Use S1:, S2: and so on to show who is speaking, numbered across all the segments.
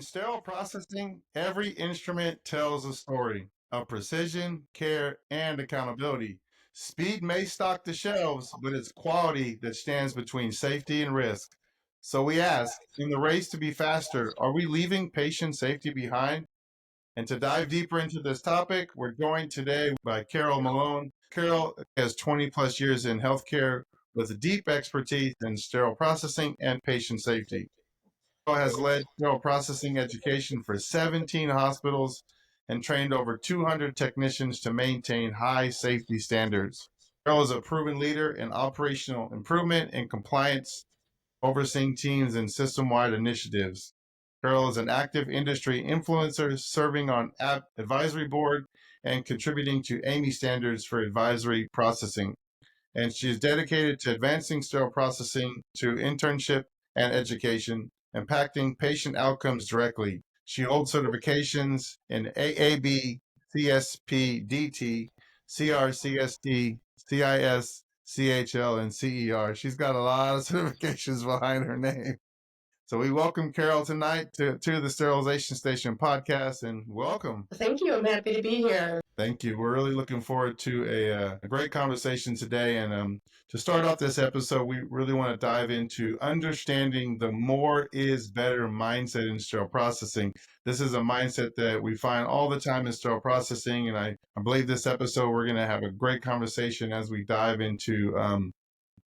S1: In sterile processing, every instrument tells a story of precision, care, and accountability. Speed may stock the shelves, but it's quality that stands between safety and risk. So we ask, in the race to be faster, are we leaving patient safety behind? And to dive deeper into this topic, we're joined today by Carol Malone. Carol has 20 plus years in healthcare with deep expertise in sterile processing and patient safety. Carol has led sterile processing education for 17 hospitals and trained over 200 technicians to maintain high safety standards. Carol is a proven leader in operational improvement and compliance, overseeing teams and system-wide initiatives. Carol is an active industry influencer, serving on advisory board and contributing to AMI standards for advisory processing. And she is dedicated to advancing sterile processing through internship and education, impacting patient outcomes directly. She holds certifications in AAB, CSPDT, CRCSD, CIS, CHL, and CER. She's got a lot of certifications behind her name. So we welcome Carol tonight to the Sterilization Station podcast, and welcome.
S2: Thank you. I'm happy to be here.
S1: Thank you. We're really looking forward to a great conversation today. And to start off this episode, we really want to dive into understanding the more is better mindset in sterile processing. This is a mindset that we find all the time in sterile processing. And I believe this episode, we're going to have a great conversation as we dive into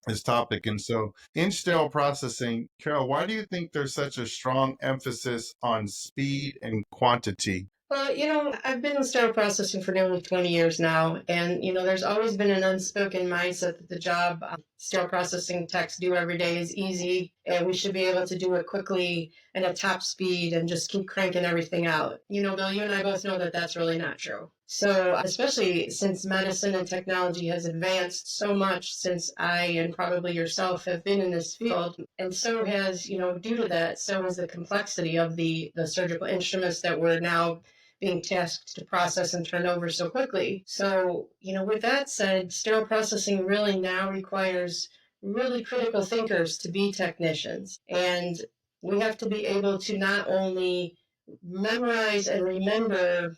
S1: this topic. And so in sterile processing, Carol, why do you think there's such a strong emphasis on speed and quantity?
S2: Well, I've been in sterile processing for nearly 20 years now, and, there's always been an unspoken mindset that the job sterile processing techs do every day is easy, and we should be able to do it quickly and at top speed and just keep cranking everything out. Bill, you and I both know that that's really not true. So, especially since medicine and technology has advanced so much since I and probably yourself have been in this field, and so has, due to that, so has the complexity of the surgical instruments that we're now being tasked to process and turn over so quickly. So, with that said, sterile processing really now requires really critical thinkers to be technicians. And we have to be able to not only memorize and remember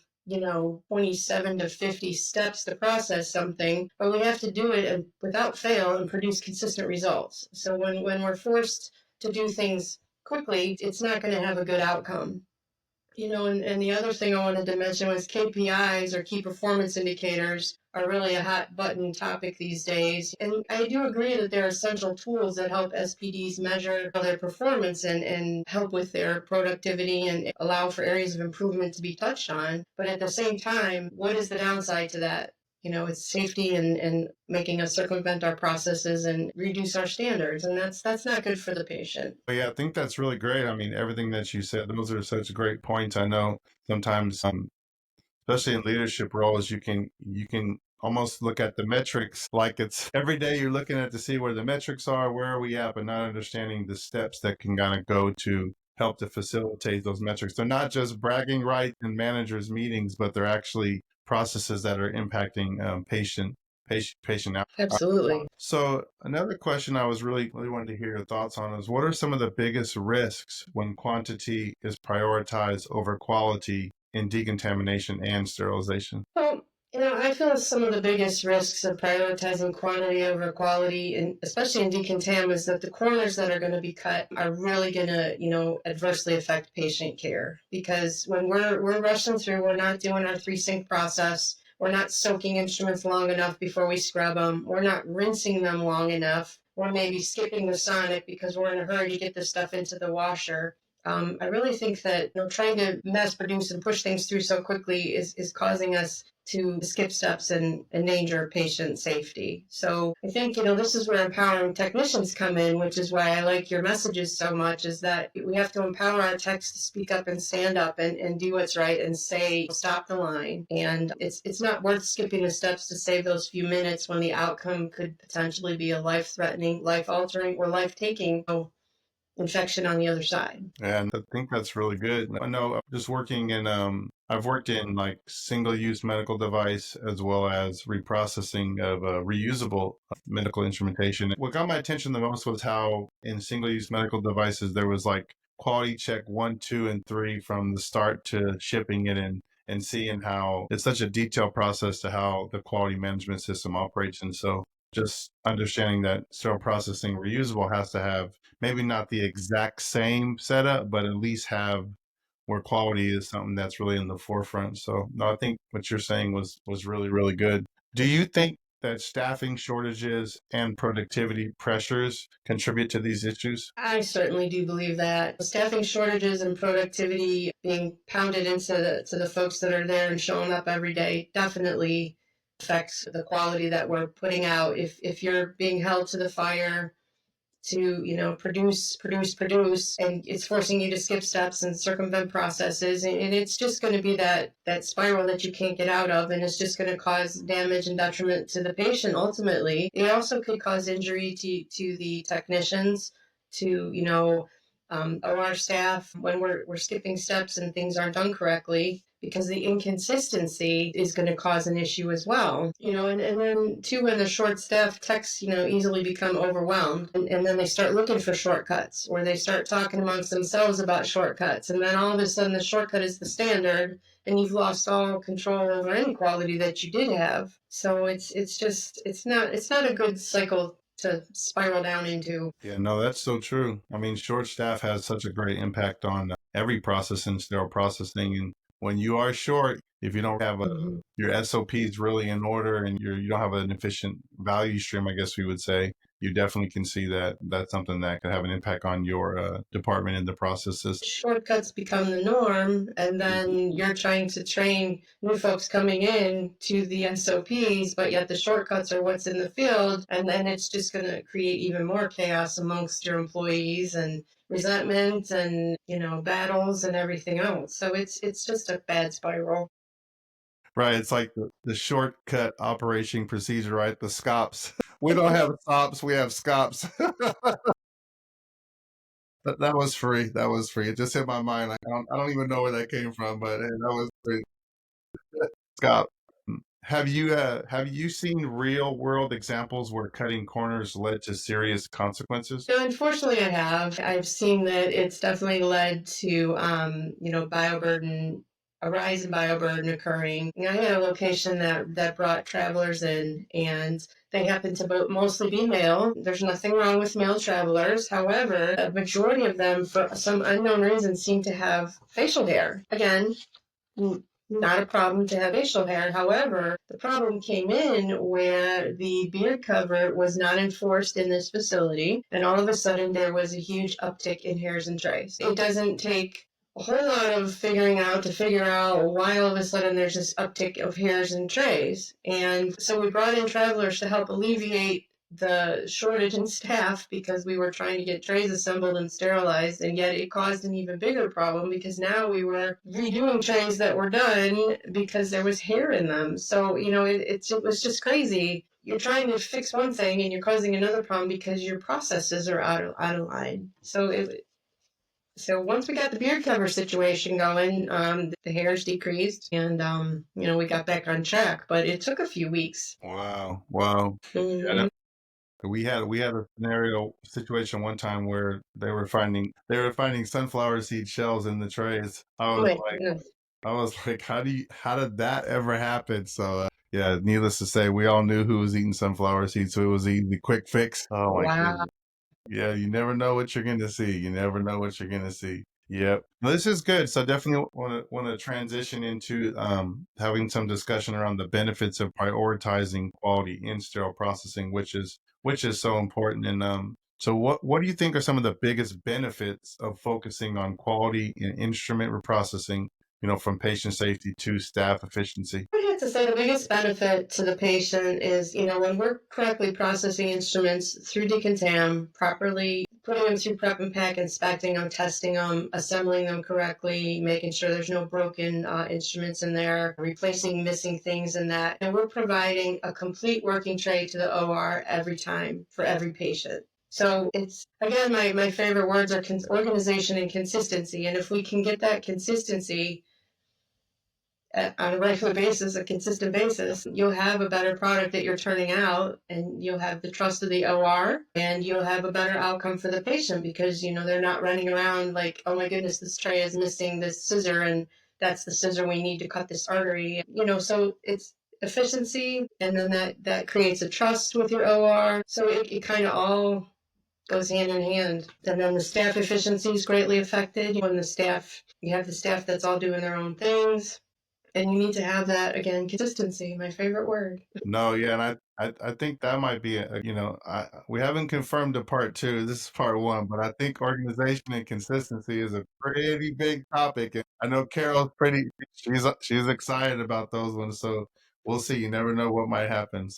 S2: 27 to 50 steps to process something, but we have to do it without fail and produce consistent results. So when we're forced to do things quickly, it's not going to have a good outcome. And the other thing I wanted to mention was KPIs, or key performance indicators, are really a hot button topic these days. And I do agree that there are essential tools that help SPDs measure their performance and help with their productivity and allow for areas of improvement to be touched on. But at the same time, what is the downside to that? It's safety and making us circumvent our processes and reduce our standards. And that's not good for the patient.
S1: But yeah, I think that's really great. I mean, everything that you said, those are such great points. I know sometimes, especially in leadership roles, you can almost look at the metrics like it's every day you're looking at to see where the metrics are, where are we at, but not understanding the steps that can kind of go to help to facilitate those metrics. They're not just bragging rights in managers' meetings, but they're actually processes that are impacting patient outcome.
S2: Absolutely.
S1: So another question I was really wanted to hear your thoughts on is, what are some of the biggest risks when quantity is prioritized over quality in decontamination and sterilization?
S2: Well, I feel some of the biggest risks of prioritizing quantity over quality, and especially in decontam, is that the corners that are going to be cut are really going to, adversely affect patient care. Because when we're rushing through, we're not doing our 3-sync process. We're not soaking instruments long enough before we scrub them. We're not rinsing them long enough. We're maybe skipping the sonic because we're in a hurry to get this stuff into the washer. I really think that trying to mass produce and push things through so quickly is causing us to skip steps and endanger patient safety. So I think, this is where empowering technicians come in, which is why I like your messages so much, is that we have to empower our techs to speak up and stand up and do what's right and say, stop the line. And it's not worth skipping the steps to save those few minutes when the outcome could potentially be a life-threatening, life-altering, or life-taking infection on the other side.
S1: And I think that's really good. I know just working in, I've worked in like single-use medical device as well as reprocessing of reusable medical instrumentation. What got my attention the most was how in single-use medical devices, there was like quality check 1, 2, and 3 from the start to shipping it and seeing how it's such a detailed process to how the quality management system operates. And so just understanding that sterile processing reusable has to have maybe not the exact same setup, but at least have where quality is something that's really in the forefront. So no, I think what you're saying was really, really good. Do you think that staffing shortages and productivity pressures contribute to these issues?
S2: I certainly do believe that staffing shortages and productivity being pounded into the folks that are there and showing up every day definitely affects the quality that we're putting out. If you're being held to the fire to produce, and it's forcing you to skip steps and circumvent processes, and it's just going to be that spiral that you can't get out of, and it's just going to cause damage and detriment to the patient. Ultimately, it also could cause injury to the technicians, to OR staff, when we're skipping steps and things aren't done correctly, because the inconsistency is going to cause an issue as well. And then too, when the short staff, techs, easily become overwhelmed, and then they start looking for shortcuts, or they start talking amongst themselves about shortcuts, and then all of a sudden the shortcut is the standard, and you've lost all control over any quality that you did have. So it's not a good cycle to spiral down into.
S1: Yeah, no, that's so true. I mean, short staff has such a great impact on every process in sterile processing. And when you are short, if you don't have your SOPs really in order and you don't have an efficient value stream, I guess we would say, you definitely can see that that's something that could have an impact on your department and the processes.
S2: Shortcuts become the norm, and then you're trying to train new folks coming in to the SOPs, but yet the shortcuts are what's in the field, and then it's just going to create even more chaos amongst your employees, and resentment, and battles and everything else. So it's just a bad spiral.
S1: Right. It's like the shortcut operation procedure, right? The SCOPs. We don't have SOPs, we have SCOPs. That was free. That was free. It just hit my mind. I don't even know where that came from, but that was free. Scott, have you seen real world examples where cutting corners led to serious consequences?
S2: So unfortunately, I have. I've seen that it's definitely led to, bioburden, a rise in bioburden occurring. I had a location that brought travelers in, and they happen to mostly be male. There's nothing wrong with male travelers. However, a majority of them, for some unknown reason, seem to have facial hair. Again, not a problem to have facial hair. However, the problem came in where the beard cover was not enforced in this facility, and all of a sudden there was a huge uptick in hairs and trays. It doesn't take a whole lot of figuring out to figure out why all of a sudden there's this uptick of hairs and trays. And so we brought in travelers to help alleviate the shortage in staff, because we were trying to get trays assembled and sterilized, and yet it caused an even bigger problem, because now we were redoing trays that were done because there was hair in them. So it was just crazy. You're trying to fix one thing and you're causing another problem because your processes are out of line. So once we got the beard cover situation going, the hairs decreased, and we got back on track. But it took a few weeks.
S1: Wow. Wow.
S2: Mhm.
S1: We had a scenario situation one time where they were finding sunflower seed shells in the trays. I
S2: Oh
S1: was
S2: my
S1: like
S2: goodness.
S1: I was like, how did that ever happen? So yeah, needless to say, we all knew who was eating sunflower seeds, so it was easy, quick fix. Oh my
S2: Wow.
S1: goodness. Yeah, you never know what you're gonna see. You never know what you're gonna see. Yep. Well, this is good. So definitely want to transition into having some discussion around the benefits of prioritizing quality in sterile processing, which is so important. And so what do you think are some of the biggest benefits of focusing on quality in instrument reprocessing? From patient safety to staff efficiency.
S2: I have to say the biggest benefit to the patient is, when we're correctly processing instruments through decontam, properly putting them through prep and pack, inspecting them, testing them, assembling them correctly, making sure there's no broken instruments in there, replacing missing things in that. And we're providing a complete working tray to the OR every time for every patient. So it's, again, my favorite words are organization and consistency. And if we can get that consistency, on a regular basis, a consistent basis, you'll have a better product that you're turning out, and you'll have the trust of the OR, and you'll have a better outcome for the patient because, they're not running around like, oh my goodness, this tray is missing this scissor, and that's the scissor we need to cut this artery. So it's efficiency, and then that creates a trust with your OR. So it kind of all goes hand in hand. And then the staff efficiency is greatly affected when you have the staff that's all doing their own things. And you need to have that, again, consistency, my favorite word.
S1: No, yeah, and I think that might be we haven't confirmed the part two. This is part one, but I think organization and consistency is a pretty big topic, and I know Carol's she's excited about those ones. So we'll see. You never know what might happen.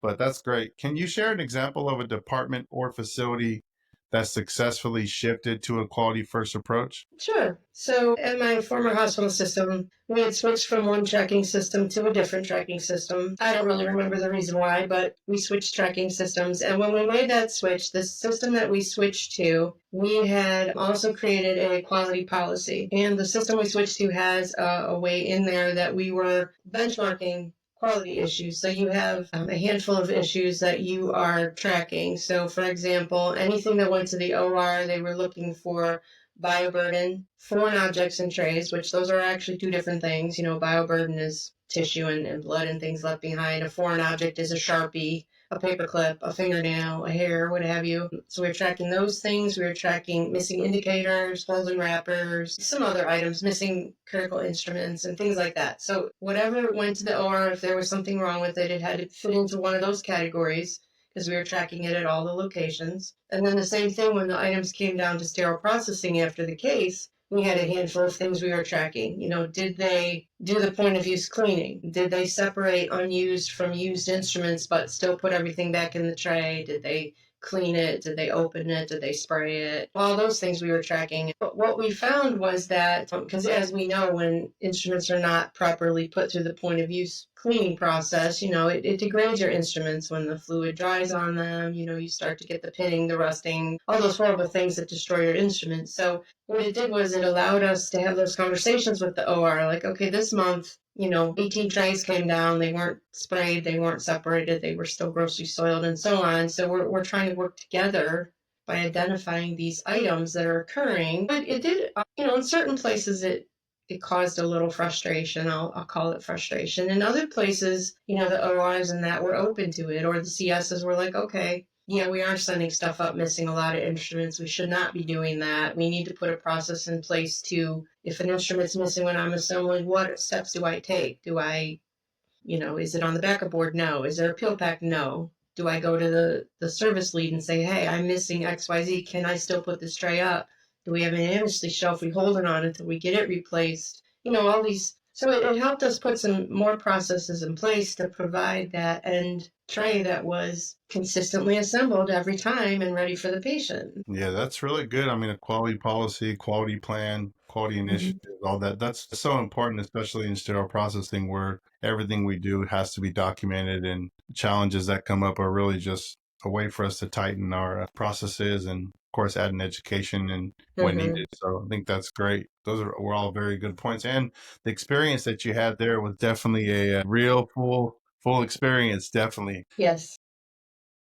S1: But that's great. Can you share an example of a department or facility that successfully shifted to a quality first approach?
S2: Sure. So at my former hospital system, we had switched from one tracking system to a different tracking system. I don't really remember the reason why, but we switched tracking systems. And when we made that switch, the system that we switched to, we had also created a quality policy. And the system we switched to has a way in there that we were benchmarking quality issues. So you have a handful of issues that you are tracking. So, for example, anything that went to the OR, they were looking for bioburden, foreign objects and trays, which those are actually two different things. Bioburden is tissue and blood and things left behind. A foreign object is a Sharpie, a paperclip, a fingernail, a hair, what have you. So we're tracking those things. We're tracking missing indicators, holes in wrappers, some other items, missing critical instruments and things like that. So whatever went to the OR, if there was something wrong with it, it had to fit into one of those categories because we were tracking it at all the locations. And then the same thing when the items came down to sterile processing after the case, we had a handful of things we were tracking. Did they do the point of use cleaning? Did they separate unused from used instruments but still put everything back in the tray? Did they clean it? Did they open it? Did they spray it? All those things we were tracking. But what we found was that, because as we know, when instruments are not properly put through the point of use cleaning process, it degrades your instruments when the fluid dries on them. You start to get the pinning, the rusting, all those horrible things that destroy your instruments. So what it did was it allowed us to have those conversations with the OR, like, okay, this month, 18 trays came down, they weren't sprayed, they weren't separated, they were still grossly soiled and so on. So we're trying to work together by identifying these items that are occurring. But it did, in certain places it caused a little frustration. I'll call it frustration. In other places, the ORs and that were open to it, or the CSs were like, okay, yeah, we are sending stuff up missing a lot of instruments. We should not be doing that. We need to put a process in place to, if an instrument's missing when I'm assembling, what steps do I take? Is it on the backup board? No. Is there a peel pack? No. Do I go to the service lead and say, hey, I'm missing XYZ. Can I still put this tray up? Do we have an amnesty shelf? We hold it on until we get it replaced. All these. So it helped us put some more processes in place to provide that end tray that was consistently assembled every time and ready for the patient.
S1: Yeah, that's really good. I mean, a quality policy, quality plan, quality initiative, all that. That's so important, especially in sterile processing where everything we do has to be documented, and challenges that come up are really just a way for us to tighten our processes and, of course, add an education and when needed. So I think that's great. Were all very good points. And the experience that you had there was definitely a real full experience, definitely.
S2: Yes.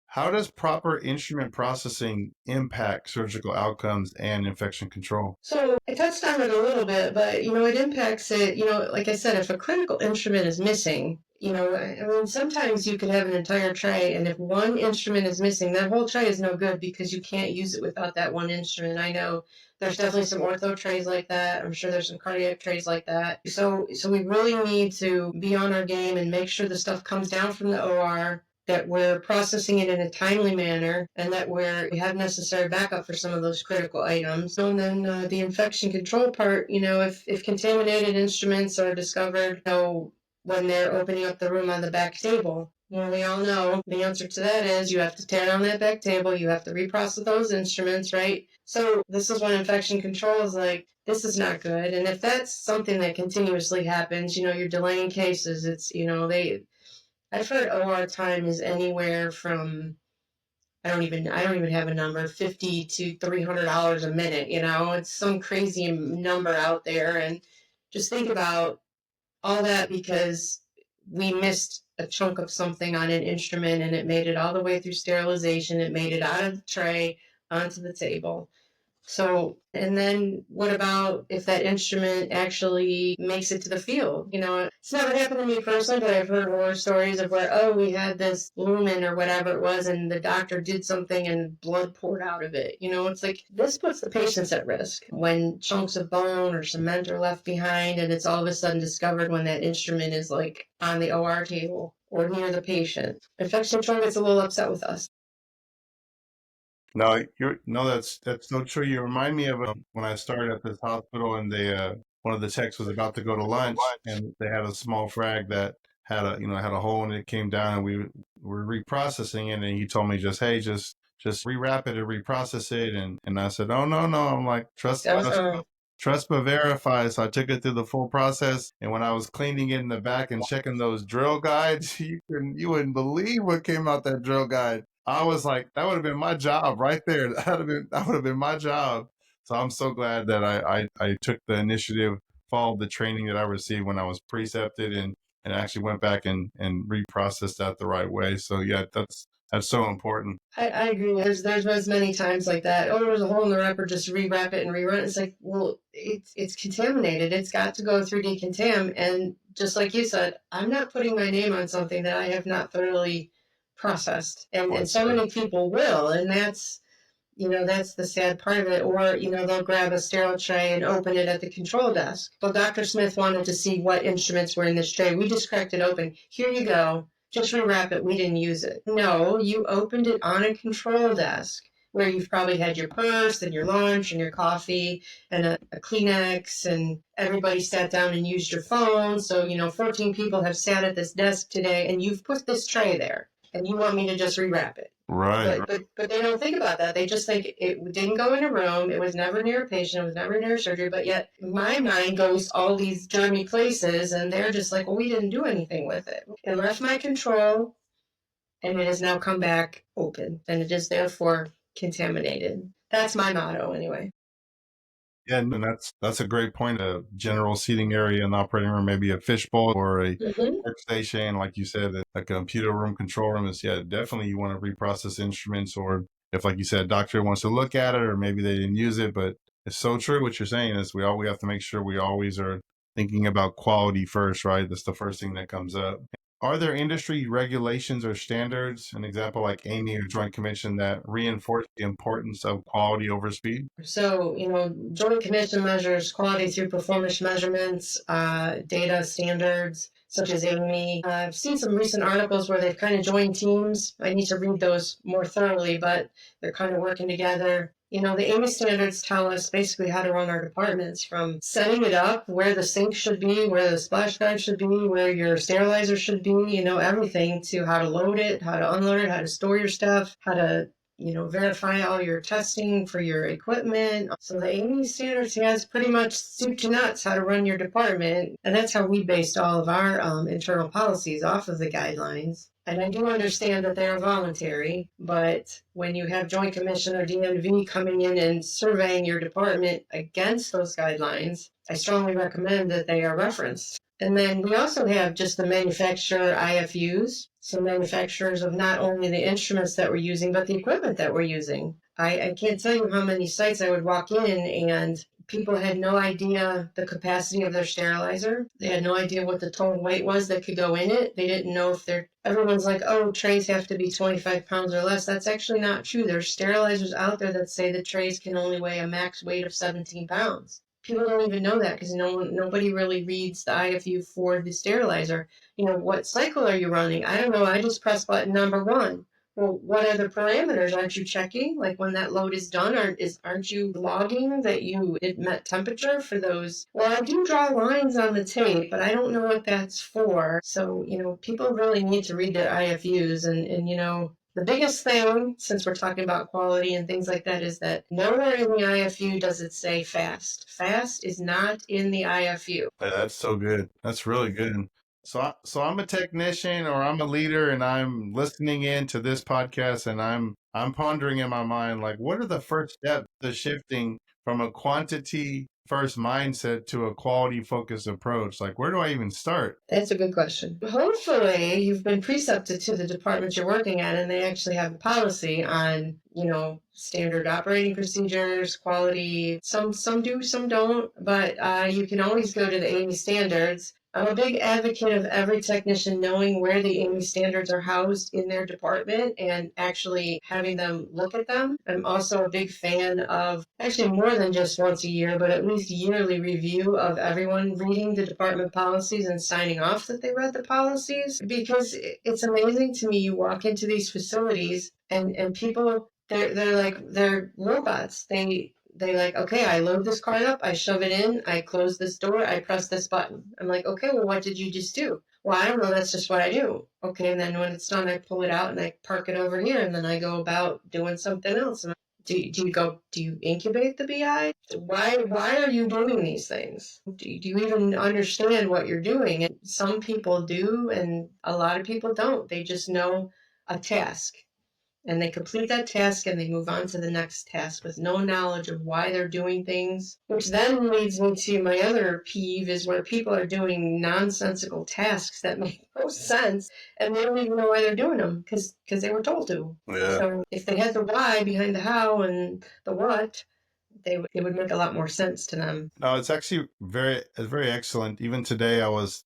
S1: How does proper instrument processing impact surgical outcomes and infection control?
S2: So I touched on it a little bit, but it impacts it. Like I said, if a critical instrument is missing, I mean, sometimes you could have an entire tray, and if one instrument is missing, that whole tray is no good because you can't use it without that one instrument. I know there's definitely some ortho trays like that. I'm sure there's some cardiac trays like that. So we really need to be on our game and make sure the stuff comes down from the OR, that we're processing it in a timely manner, and that we have necessary backup for some of those critical items. And then the infection control part, if contaminated instruments are discovered, when they're opening up the room on the back table. Well, we all know the answer to that is you have to tear down that back table, you have to reprocess those instruments, right? So this is when infection control is like, this is not good. And if that's something that continuously happens, you're delaying cases. I've heard OR time is anywhere from, I don't even have a number, $50 to $300 a minute. It's some crazy number out there. And just think about All that because we missed a chunk of something on an instrument and it made it all the way through sterilization. It made it out of the tray onto the table. So, and then what about if that instrument actually makes it to the field? It's never happened to me personally, but I've heard horror stories of where, oh, we had this lumen or whatever it was, and the doctor did something and blood poured out of it. It's like this puts the patients at risk when chunks of bone or cement are left behind, and it's all of a sudden discovered when that instrument is like on the OR table or near the patient. Infection control gets a little upset with us.
S1: No, that's so true. You remind me of when I started at this hospital, and they one of the techs was about to go to lunch, and they had a small frag that had a hole, and it came down, and we were reprocessing it, and he told me just rewrap it and reprocess it, and I said, oh, no, I'm like, trust but verify. So I took it through the full process, and when I was cleaning it in the back and checking those drill guides, you wouldn't believe what came out that drill guide. I was like, that would have been my job right there. That would have been my job. So I'm so glad that I took the initiative, followed the training that I received when I was precepted, and actually went back and reprocessed that the right way. So yeah, that's so important.
S2: I agree. There's many times like that. Oh, there's a hole in the wrapper. Just rewrap it and rerun it. It's like, well, it's contaminated. It's got to go through decontam. And just like you said, I'm not putting my name on something that I have not thoroughly processed. And so many people will, and that's the sad part of it. Or, they'll grab a sterile tray and open it at the control desk. Well, Dr. Smith wanted to see what instruments were in this tray. We just cracked it open. Here you go. Just rewrap it. We didn't use it. No, you opened it on a control desk where you've probably had your purse and your lunch and your coffee and a Kleenex, and everybody sat down and used your phone. So, 14 people have sat at this desk today, and you've put this tray there, and you want me to just rewrap it.
S1: Right.
S2: But they don't think about that. They just think it didn't go in a room. It was never near a patient. It was never near surgery. But yet my mind goes all these germy places, and they're just like, well, we didn't do anything with it. It left my control, and it has now come back open, and it is therefore contaminated. That's my motto, anyway.
S1: Yeah, and that's a great point. A general seating area in the operating room, maybe a fishbowl or a workstation, like you said, a computer room, control room is, yeah, definitely you want to reprocess instruments, or if, like you said, a doctor wants to look at it, or maybe they didn't use it. But it's so true what you're saying is we have to make sure we always are thinking about quality first, right? That's the first thing that comes up. Are there industry regulations or standards, an example like AMI or Joint Commission, that reinforce the importance of quality over speed?
S2: So, Joint Commission measures quality through performance measurements, data standards, such as AMI. I've seen some recent articles where they've kind of joined teams. I need to read those more thoroughly, but they're kind of working together. The AMI standards tell us basically how to run our departments, from setting it up, where the sink should be, where the splash guard should be, where your sterilizer should be, everything, to how to load it, how to unload it, how to store your stuff, how to verify all your testing for your equipment. So the AMI standards has pretty much soup to nuts how to run your department. And that's how we based all of our internal policies off of the guidelines. And I do understand that they are voluntary, but when you have Joint Commission or DMV coming in and surveying your department against those guidelines, I strongly recommend that they are referenced. And then we also have just the manufacturer IFUs, so manufacturers of not only the instruments that we're using, but the equipment that we're using. I can't tell you how many sites I would walk in and people had no idea the capacity of their sterilizer. They had no idea what the total weight was that could go in it. They didn't know if everyone's like, oh, trays have to be 25 pounds or less. That's actually not true. There's sterilizers out there that say the trays can only weigh a max weight of 17 pounds. People don't even know that because nobody really reads the IFU for the sterilizer. What cycle are you running? I don't know. I just press button number 1. Well, what are the parameters? Aren't you checking? Like when that load is done, aren't you logging that it met temperature for those? Well, I do draw lines on the tape, but I don't know what that's for. So, people really need to read their IFUs, and the biggest thing, since we're talking about quality and things like that, is that nowhere in the IFU does it say fast. Fast is not in the IFU.
S1: Yeah, that's so good. That's really good. So I'm a technician or I'm a leader, and I'm listening in to this podcast, and I'm pondering in my mind, like, what are the first steps to shifting from a quantity first mindset to a quality focused approach? Like, where do I even start?
S2: That's a good question. Hopefully, you've been precepted to the department you're working at, and they actually have a policy on, standard operating procedures, quality. Some do, some don't, but you can always go to the AAMI standards. I'm a big advocate of every technician knowing where the AAMI standards are housed in their department and actually having them look at them. I'm also a big fan of actually more than just once a year, but at least yearly review of everyone reading the department policies and signing off that they read the policies, because it's amazing to me. You walk into these facilities and people, they're robots. They like, okay, I load this card up, I shove it in, I close this door, I press this button. I'm like, okay, well, what did you just do? Well, I don't know, that's just what I do. Okay, and then when it's done, I pull it out and I park it over here, and then I go about doing something else. And do you incubate the BI? Why are you doing these things? Do you even understand what you're doing? And some people do, and a lot of people don't. They just know a task, and they complete that task and they move on to the next task with no knowledge of why they're doing things, which then leads me to my other peeve, is where people are doing nonsensical tasks that make no sense and they don't even know why they're doing them because they were told to.
S1: Yeah.
S2: So if they had the why behind the how and the what, it would make a lot more sense to them.
S1: No, it's actually very excellent. Even today, I was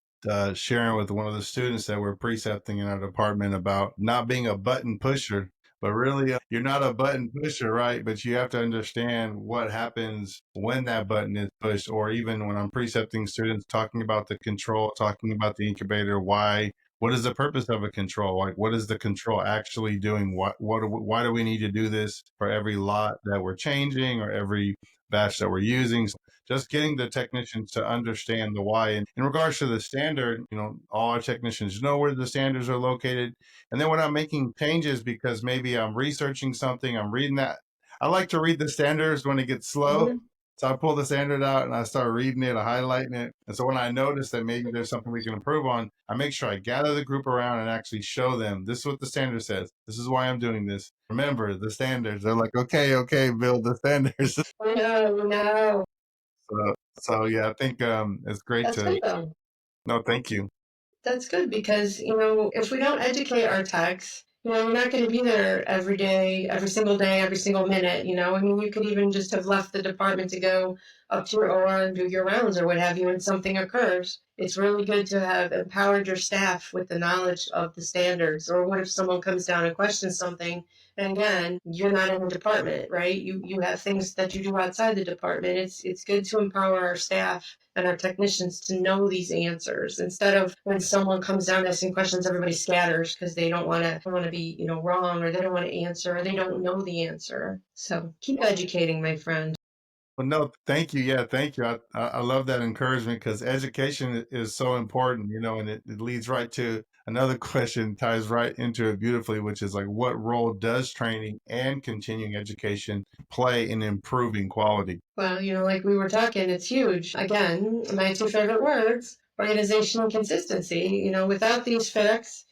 S1: sharing with one of the students that we're precepting in our department about not being a button pusher, but really you're not a button pusher, right? But you have to understand what happens when that button is pushed, or even when I'm precepting students, talking about the control, talking about the incubator, why. What is the purpose of a control? Like, what is the control actually doing? Why do we need to do this for every lot that we're changing or every batch that we're using? Just getting the technicians to understand the why. And in regards to the standard, all our technicians know where the standards are located. And then when I'm making changes, because maybe I'm researching something, I'm reading that. I like to read the standards when it gets slow.
S2: Mhm.
S1: So I pull the standard out and I start reading it, I highlighting it. And so when I notice that maybe there's something we can improve on, I make sure I gather the group around and actually show them, this is what the standard says. This is why I'm doing this. Remember the standards. They're like, okay, build the standards.
S2: No.
S1: So yeah, I think it's great
S2: That's
S1: to.
S2: good though.
S1: No, thank you.
S2: That's good because, if we don't educate our techs, you're not going to be there every day, every single minute. I mean, you could even just have left the department to go up to your OR and do your rounds or what have you, and something occurs. It's really good to have empowered your staff with the knowledge of the standards. Or what if someone comes down and questions something? And again, you're not in the department, right? You have things that you do outside the department. It's good to empower our staff and our technicians to know these answers, instead of when someone comes down asking questions, everybody scatters because they don't want to be wrong, or they don't want to answer, or they don't know the answer. So keep educating, my friend.
S1: Well, no, thank you. Yeah, thank you. I love that encouragement, because education is so important, and it leads right to another question, ties right into it beautifully, which is like, what role does training and continuing education play in improving quality?
S2: Well, like we were talking, it's huge. Again, my two favorite words: organization and consistency. Without these factors,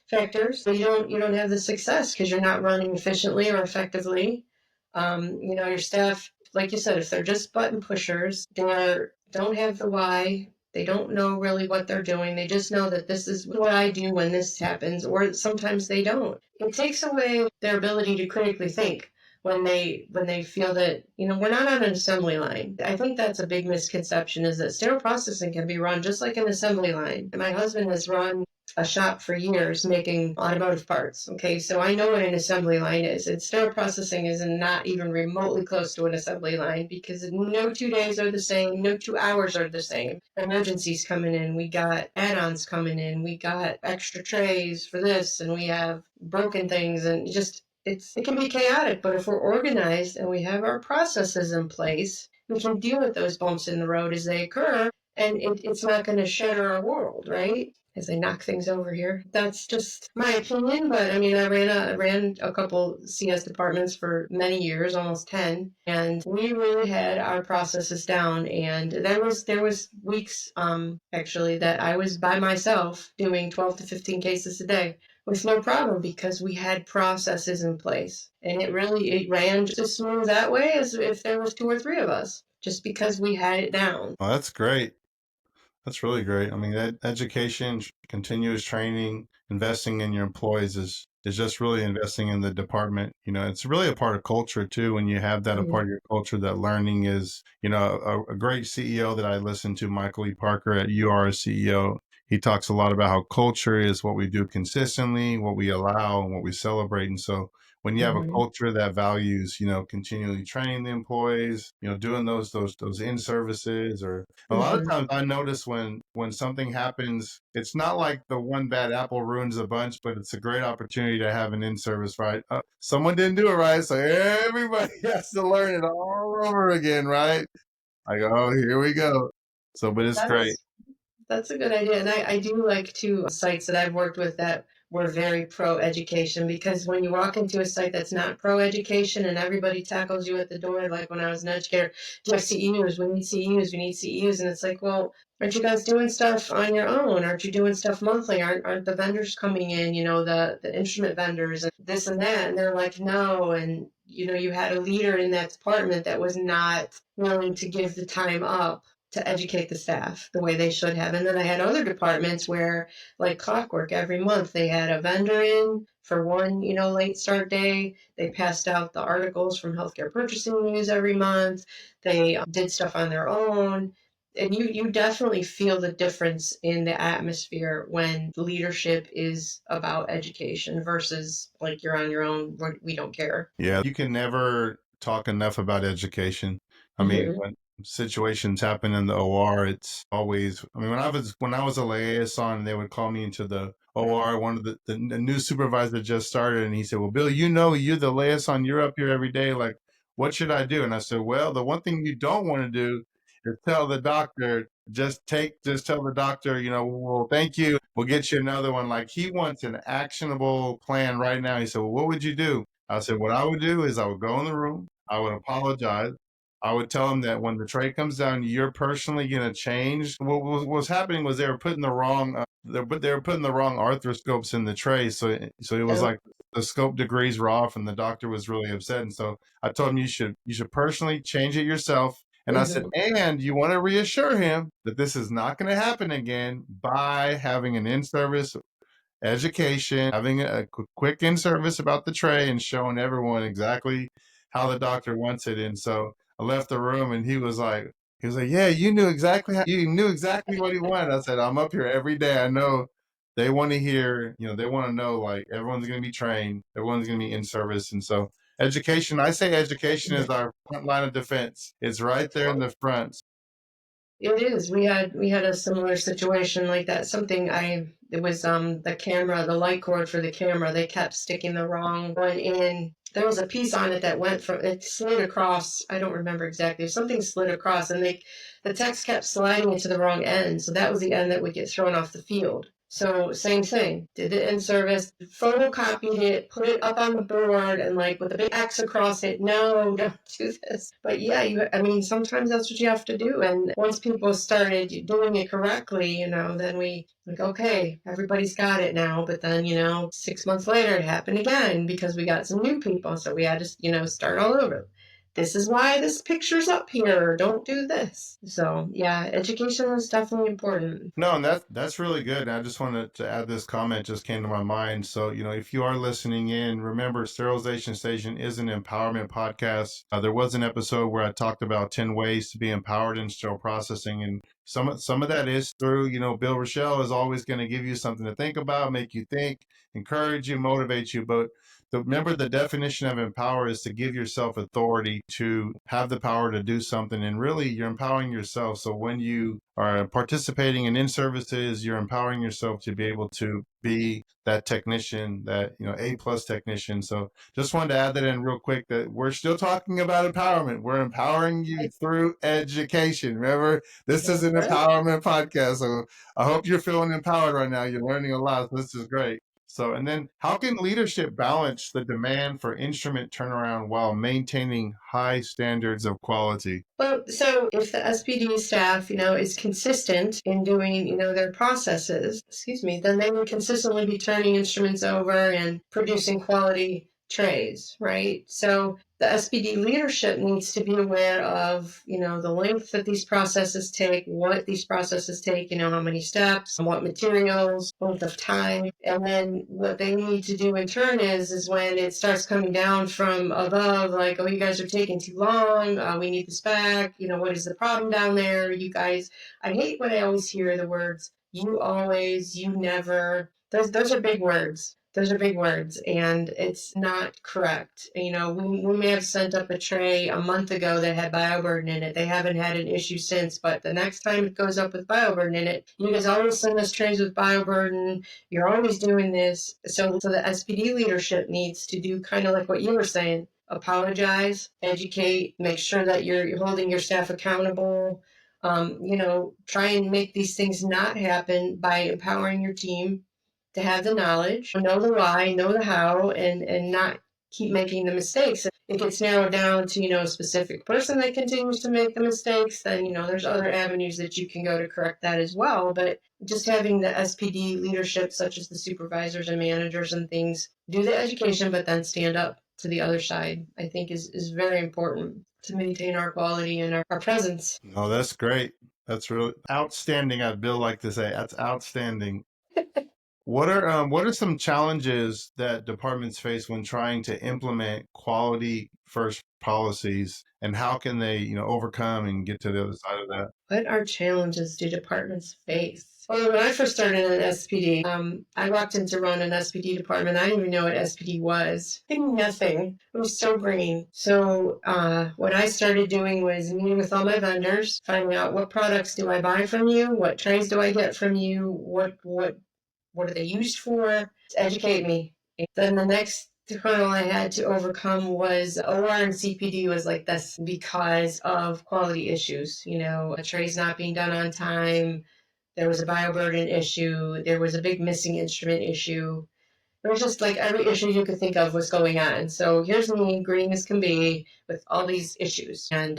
S2: you don't have the success because you're not running efficiently or effectively. Your staff, like you said, if they're just button pushers, don't have the why. They don't know really what they're doing. They just know that this is what I do when this happens, or sometimes they don't. It takes away their ability to critically think when they feel that we're not on an assembly line. I think that's a big misconception, is that sterile processing can be run just like an assembly line. My husband has run a shop for years making automotive parts. Okay, so I know what an assembly line is. And sterile processing is not even remotely close to an assembly line, because no 2 days are the same, no 2 hours are the same. Emergencies coming in, we got add-ons coming in, we got extra trays for this, and we have broken things, and just it can be chaotic. But if we're organized and we have our processes in place, we can deal with those bumps in the road as they occur, and it's not going to shatter our world, right? As I knock things over here. That's just my opinion, but I mean, I ran a couple CS departments for many years, almost 10, and we really had our processes down. And there was weeks, actually, that I was by myself doing 12 to 15 cases a day with no problem, because we had processes in place, and it ran just as smooth that way as if there was two or three of us. just because we had it down.
S1: Well, that's great. That's really great. I mean, that education, continuous training, investing in your employees is just really investing in the department. You know, it's really a part of culture too. When you have that a
S2: Mhm.
S1: part of your culture, that learning is, you know, a great CEO that I listened to, Michael E. Parker at UR CEO. He talks a lot about how culture is what we do consistently, what we allow, and what we celebrate. And so, when you have a
S2: Mhm.
S1: culture that values, you know, continually training the employees, you know, doing those in services, or a lot of
S2: Mhm.
S1: times I notice when something happens, it's not like the one bad apple ruins a bunch, but it's a great opportunity to have an in-service, right? Someone didn't do it right, so everybody has to learn it all over again, right? I go, oh, here we go. So, but it's great.
S2: That's That's a good idea. And I do like two sites that I've worked with that were very pro education, because when you walk into a site that's not pro education and everybody tackles you at the door, like when I was in educator, do you have CEUs? We need CEUs, we need CEUs. And it's like, well, aren't you guys doing stuff on your own? Aren't you doing stuff monthly? Aren't the vendors coming in, the instrument vendors and this and that? And they're like, no. And, you had a leader in that department that was not willing to give the time up to educate the staff the way they should have. And then I had other departments where, like clockwork, every month they had a vendor in for one, late start day. They passed out the articles from healthcare purchasing news every month. They did stuff on their own. And you definitely feel the difference in the atmosphere when leadership is about education versus like you're on your own, we don't care.
S1: Yeah, you can never talk enough about education. I mean,
S2: Hmm.
S1: when situations happen in the OR, it's always. I mean, when I was a liaison, they would call me into the OR. One of the new supervisor just started, and he said, "Well, Bill, you're the liaison. You're up here every day. Like, what should I do?" And I said, "Well, the one thing you don't want to do is tell the doctor. Just tell the doctor, well, thank you. We'll get you another one." Like, he wants an actionable plan right now. He said, "Well, what would you do?" I said, what I would do is I would go in the room, I would apologize. I would tell them that when the tray comes down, you're personally going to change. What was happening was they were putting the wrong they were putting the wrong arthroscopes in the tray, so it was
S2: So,
S1: like the scope degrees were off, and the doctor was really upset. And so I told him you should personally change it yourself. And I said,
S2: mhm.
S1: and you want to reassure him that this is not going to happen again by having an in-service education, having a quick in service about the tray and showing everyone exactly how the doctor wants it. And so I left the room, and he was like, yeah, you knew exactly what he wanted. I said, I'm up here every day. I know they want to hear, they want to know, like, everyone's going to be trained, everyone's going to be in service. And so education, I say education is our front line of defense. It's right there in the front.
S2: It is. We had a similar situation like that. It was the camera, the light cord for the camera. They kept sticking the wrong one in. There was a piece on it that went from it slid across. I don't remember exactly. Something slid across, and the text kept sliding it to the wrong end. So that was the end that would get thrown off the field. So same thing. Did it in service, photocopied it, put it up on the board, and like with a big X across it. No, don't do this. But yeah, I mean, sometimes that's what you have to do. And once people started doing it correctly, then we like, okay, everybody's got it now. But then, 6 months later, it happened again because we got some new people. So we had to, start all over. This is why this picture's up here. Don't do this. So yeah, education is definitely important.
S1: No, and that's really good. And I just wanted to add this comment just came to my mind. So, if you are listening in, remember Sterilization Station is an empowerment podcast. There was an episode where I talked about 10 ways to be empowered in sterile processing. And some of that is through, Bill Rishell is always going to give you something to think about, make you think, encourage you, motivate you. But remember, the definition of empower is to give yourself authority to have the power to do something. And really, you're empowering yourself. So when you are participating in services, you're empowering yourself to be able to be that technician, that, A+ technician. So just wanted to add that in real quick, that we're still talking about empowerment. We're empowering you through education. Remember, this is an empowerment podcast. So I hope you're feeling empowered right now. You're learning a lot. So this is great. So, and then how can leadership balance the demand for instrument turnaround while maintaining high standards of quality?
S2: Well, so if the SPD staff, is consistent in doing, their processes, excuse me, then they would consistently be turning instruments over and producing quality trays, right? So the SPD leadership needs to be aware of, the length that these processes take, what these processes take, how many steps, what materials, length of time. And then what they need to do in turn is when it starts coming down from above, like, oh, you guys are taking too long, we need this back, what is the problem down there? You guys, I hate when I always hear the words, you always, you never. Those are big words. Those are big words, and it's not correct. We may have sent up a tray a month ago that had bioburden in it. They haven't had an issue since, but the next time it goes up with bioburden in it, you guys always send us trays with bioburden. You're always doing this. So the SPD leadership needs to do kind of like what you were saying. Apologize, educate, make sure that you're holding your staff accountable. Try and make these things not happen by empowering your team to have the knowledge, know the why, know the how, and not keep making the mistakes. If it's narrowed down to, a specific person that continues to make the mistakes, then, there's other avenues that you can go to correct that as well. But just having the SPD leadership, such as the supervisors and managers and things, do the education, but then stand up to the other side, I think is very important to maintain our quality and our presence.
S1: No, that's great. That's really outstanding. I'd Bill like to say that's outstanding. What are some challenges that departments face when trying to implement quality first policies, and how can they, overcome and get to the other side of that?
S2: What are challenges do departments face? Well, when I first started in SPD, I walked in to run an SPD department. I didn't even know what SPD was. I knew nothing. It was so green. So what I started doing was meeting with all my vendors, finding out what products do I buy from you, what trays do I get from you, what are they used for, to educate me. Then the next hurdle I had to overcome was OR and CPD was like this because of quality issues. A trays not being done on time. There was a bioburden issue. There was a big missing instrument issue. It was just like every issue you could think of was going on. So here's me, green as can be, with all these issues. And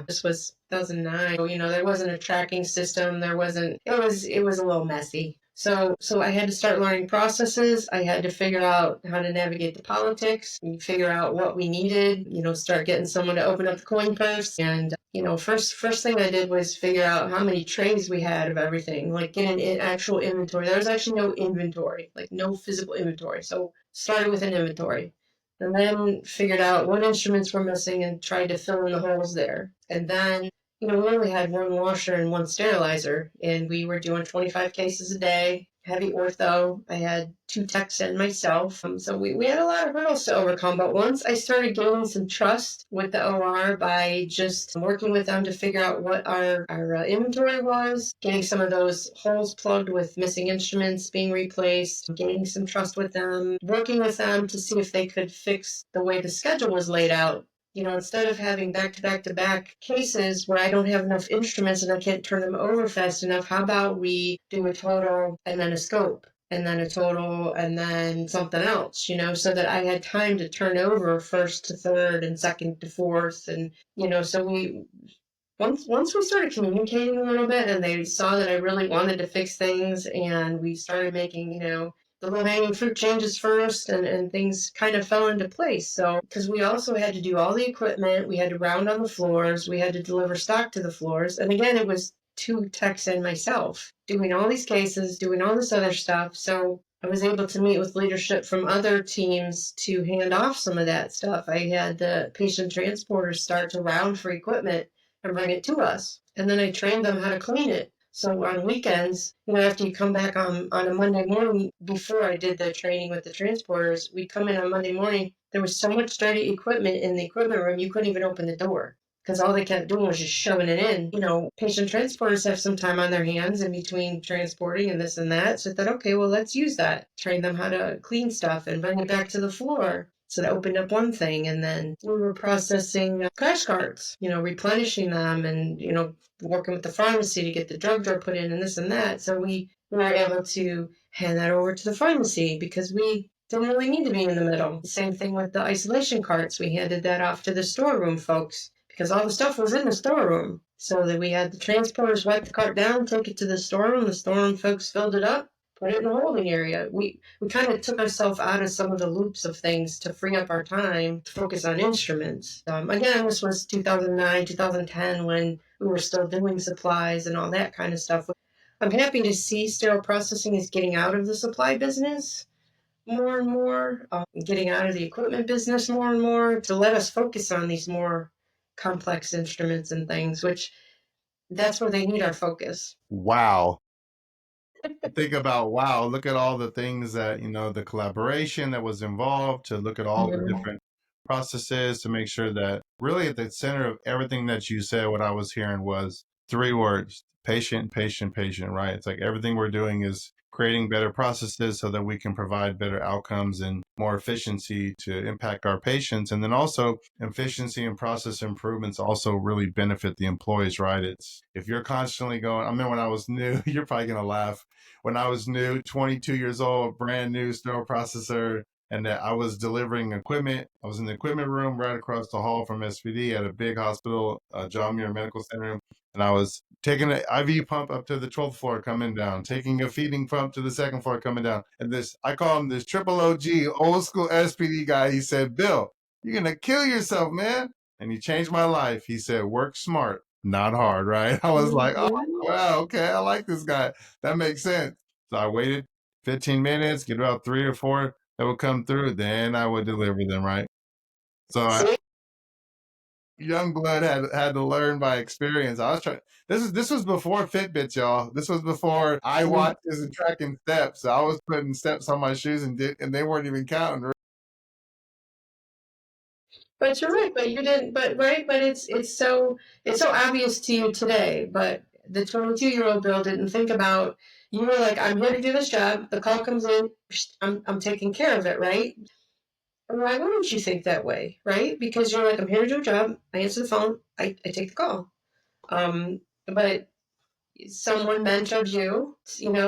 S2: this was 2009. So, there wasn't a tracking system. There wasn't. It was a little messy. So I had to start learning processes. I had to figure out how to navigate the politics, and figure out what we needed. Start getting someone to open up the coin purse. And first thing I did was figure out how many trays we had of everything, like get an actual inventory. There was actually no inventory, like no physical inventory. So started with an inventory, and then figured out what instruments were missing and tried to fill in the holes there. And then we only had one washer and one sterilizer, and we were doing 25 cases a day, heavy ortho. I had 2 techs and myself. So we had a lot of hurdles to overcome. But once I started gaining some trust with the OR by just working with them to figure out what our inventory was, getting some of those holes plugged with missing instruments being replaced, gaining some trust with them, working with them to see if they could fix the way the schedule was laid out. Instead of having back-to-back-to-back cases where I don't have enough instruments and I can't turn them over fast enough, how about we do a total and then a scope and then a total and then something else, so that I had time to turn over first to third and second to fourth. And, so once we started communicating a little bit and they saw that I really wanted to fix things, and we started making, the low-hanging fruit changes first, and things kind of fell into place. So, because we also had to do all the equipment, we had to round on the floors, we had to deliver stock to the floors. And again, it was 2 techs and myself doing all these cases, doing all this other stuff. So I was able to meet with leadership from other teams to hand off some of that stuff. I had the patient transporters start to round for equipment and bring it to us. And then I trained them how to clean it. So on weekends, after you come back on a Monday morning, before I did the training with the transporters, we'd come in on Monday morning. There was so much dirty equipment in the equipment room, you couldn't even open the door because all they kept doing was just shoving it in. Patient transporters have some time on their hands in between transporting and this and that. So I thought, okay, well, let's use that. Train them how to clean stuff and bring it back to the floor. So that opened up one thing. And then we were processing crash carts, replenishing them, and, working with the pharmacy to get the drug drawer put in and this and that. So we were able to hand that over to the pharmacy because we didn't really need to be in the middle. Same thing with the isolation carts. We handed that off to the storeroom folks because all the stuff was in the storeroom. So that we had the transporters wipe the cart down, take it to the storeroom. The storeroom folks filled it up, put it in the holding area. We kind of took ourselves out of some of the loops of things to free up our time to focus on instruments. Again, this was 2009, 2010 when we were still doing supplies and all that kind of stuff. I'm happy to see sterile processing is getting out of the supply business more and more, getting out of the equipment business more and more to let us focus on these more complex instruments and things, which that's where they need our focus.
S1: Wow. Think about, wow, look at all the things that, the collaboration that was involved, to look at all the
S2: Mhm.
S1: different processes to make sure that really at the center of everything that you said, what I was hearing was three words: patient, patient, patient, right? It's like everything we're doing is creating better processes so that we can provide better outcomes and more efficiency to impact our patients. And then also efficiency and process improvements also really benefit the employees, right? It's if you're constantly going, I mean, when I was new, you're probably going to laugh. When I was new, 22 years old, brand new sterile processor, and that I was delivering equipment. I was in the equipment room right across the hall from SPD at a big hospital, John Muir Medical Center. And I was taking an IV pump up to the 12th floor, coming down, taking a feeding pump to the second floor, coming down. And this, I call him this triple OG, old school SPD guy. He said, "Bill, you're going to kill yourself, man." And he changed my life. He said, "Work smart, not hard," right? I was like, oh,
S2: Mhm.
S1: wow, okay, I like this guy. That makes sense. So I waited 15 minutes, get about 3 or 4 that would come through, then I would deliver them, right? So
S2: See?
S1: young blood had to learn by experience. I was trying. This was before Fitbits, y'all. This was before
S2: Mhm.
S1: iWatches and tracking steps. I was putting steps on my shoes and they weren't even counting.
S2: But you're right. But you didn't. But right. But it's so obvious to you today. But the 22-year-old Bill didn't think about. You were like, I'm here to do this job. The call comes in. I'm taking care of it. Right. Why wouldn't you think that way? Right. Because you're like, I'm here to do a job. I answer the phone. I take the call. But someone mentored you,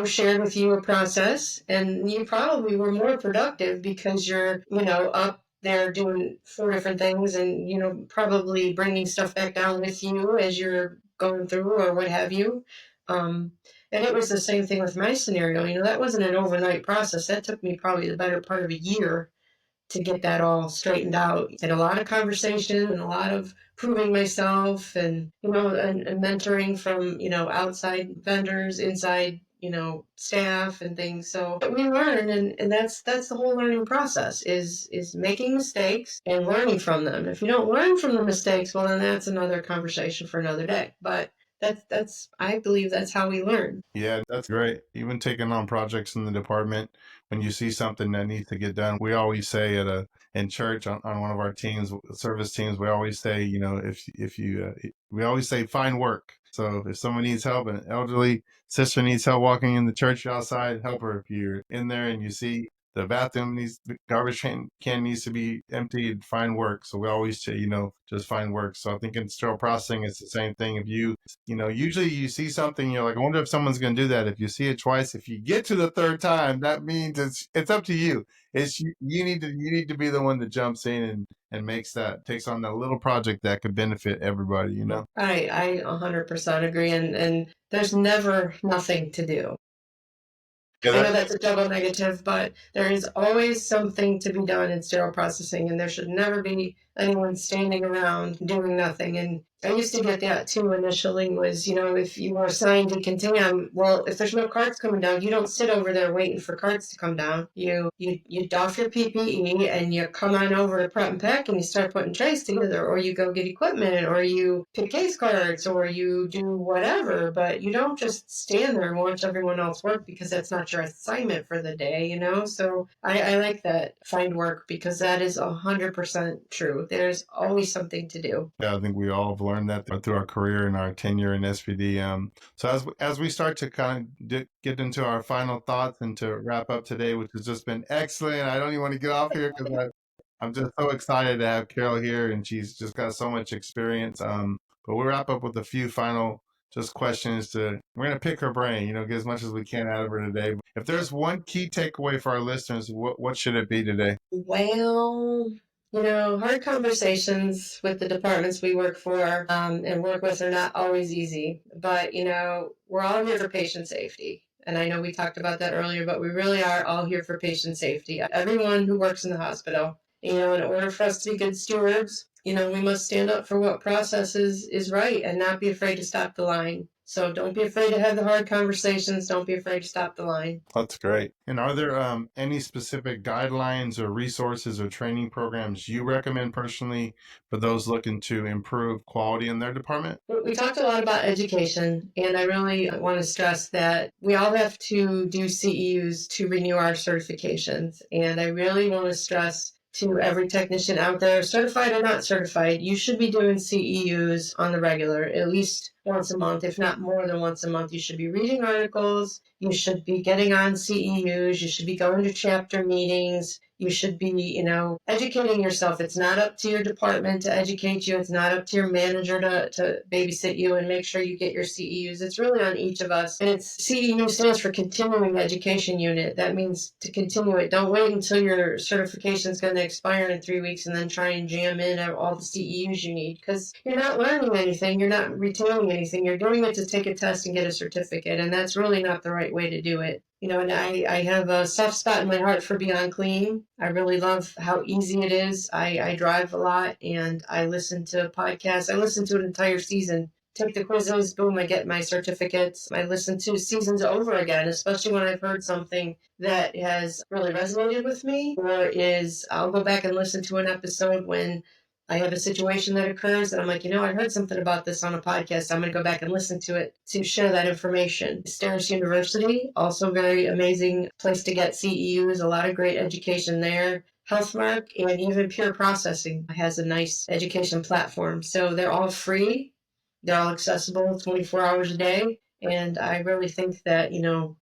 S2: shared with you a process, and you probably were more productive because you're, up there doing 4 different things and, probably bringing stuff back down with you as you're going through or what have you. Um, and it was the same thing with my scenario. That wasn't an overnight process. That took me probably the better part of a year to get that all straightened out. And a lot of conversation and a lot of proving myself and, and mentoring from, outside vendors, inside, staff and things. So we learn and that's the whole learning process is making mistakes and learning from them. If you don't learn from the mistakes, well then that's another conversation for another day. But that's I believe that's how we learn.
S1: Yeah, that's great. Even taking on projects in the department, when you see something that needs to get done, we always say in church on one of our teams, service teams, we always say, if you we always say find work. So if someone needs help, an elderly sister needs help walking in the church outside, help her. If you're in there and you see the bathroom needs, the garbage can needs to be emptied, find work. So we always say, just find work. So I think in sterile processing, it's the same thing. If usually you see something, you're like, I wonder if someone's going to do that. If you see it twice, if you get to the third time, that means it's up to you. It's you need to be the one that jumps in and takes on that little project that could benefit everybody.
S2: I 100% agree, and there's never nothing to do.
S1: Yeah,
S2: I know that's a double negative, but there is always something to be done in sterile processing, and there should never be anyone standing around doing nothing. And I used to get that too initially was, if you were assigned to contam, well, if there's no carts coming down, you don't sit over there waiting for carts to come down. You doff your PPE and you come on over to prep and pack and you start putting trays together, or you go get equipment, or you pick case cards, or you do whatever. But you don't just stand there and watch everyone else work because that's not your assignment for the day. So I like that find work because that is 100% true. There's always something to do.
S1: Yeah, I think we all have learned that through our career and our tenure in SPD. So as we start to kind of get into our final thoughts and to wrap up today, which has just been excellent. I don't even want to get off here because I'm just so excited to have Carol here, and she's just got so much experience. But we'll wrap up with a few final just questions we're gonna pick her brain, get as much as we can out of her today. If there's one key takeaway for our listeners, what should it be today?
S2: Well, hard conversations with the departments we work for and work with are not always easy, but we're all here for patient safety. And I know we talked about that earlier, but we really are all here for patient safety. Everyone who works in the hospital, in order for us to be good stewards, we must stand up for what process is right and not be afraid to stop the line. So don't be afraid to have the hard conversations. Don't be afraid to stop the line.
S1: That's great. And are there any specific guidelines or resources or training programs you recommend personally for those looking to improve quality in their department?
S2: We talked a lot about education, and I really want to stress that we all have to do CEUs to renew our certifications. And I really want to stress to every technician out there, certified or not certified, you should be doing CEUs on the regular, at least once a month, if not more than once a month. You should be reading articles. You should be getting on CEUs. You should be going to chapter meetings. You should be, educating yourself. It's not up to your department to educate you. It's not up to your manager to babysit you and make sure you get your CEUs. It's really on each of us. And CEU stands for Continuing Education Unit. That means to continue it. Don't wait until your certification is going to expire in 3 weeks and then try and jam in all the CEUs you need, because you're not learning anything. You're not retaining anything. You're doing it to take a test and get a certificate. And that's really not the right way to do it. And I have a soft spot in my heart for Beyond Clean. I really love how easy it is. I drive a lot and I listen to podcasts. I listen to an entire season. Take the quizzes, boom, I get my certificates. I listen to seasons over again, especially when I've heard something that has really resonated with me, I'll go back and listen to an episode when I have a situation that occurs and I'm like, I heard something about this on a podcast. I'm going to go back and listen to it to share that information. Sterile University, also very amazing place to get CEUs, a lot of great education there. Healthmark and even Pure Processing has a nice education platform. So they're all free. They're all accessible 24 hours a day. And I really think that,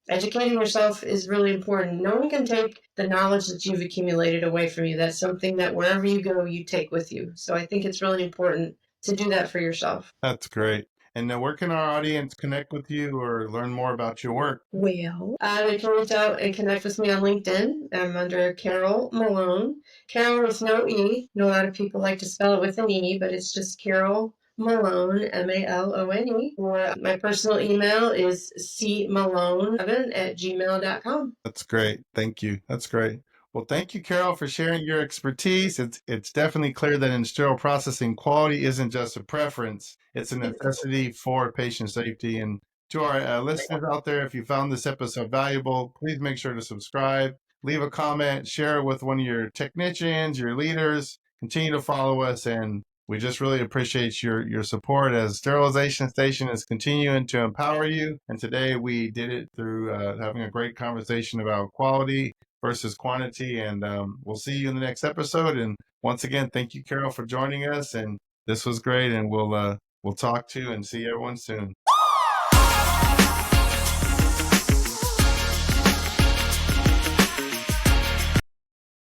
S2: educating yourself is really important. No one can take the knowledge that you've accumulated away from you. That's something that wherever you go, you take with you. So I think it's really important to do that for yourself.
S1: That's great. And now, where can our audience connect with you or learn more about your work?
S2: Well, they can reach out and connect with me on LinkedIn. I'm under Carol Malone. Carol with no E. I know a lot of people like to spell it with an E, but it's just Carol Malone, Malone. Or my personal email is cmalone7@gmail.com.
S1: That's great. Thank you. That's great. Well, thank you, Carol, for sharing your expertise. It's definitely clear that in sterile processing, quality isn't just a preference; it's a necessity for patient safety. And to our listeners out there, if you found this episode valuable, please make sure to subscribe, leave a comment, share it with one of your technicians, your leaders. Continue to follow us, and we just really appreciate your support as Sterilization Station is continuing to empower you. And today we did it through having a great conversation about quality versus quantity. And we'll see you in the next episode. And once again, thank you, Carol, for joining us. And this was great. And we'll talk to you and see everyone soon.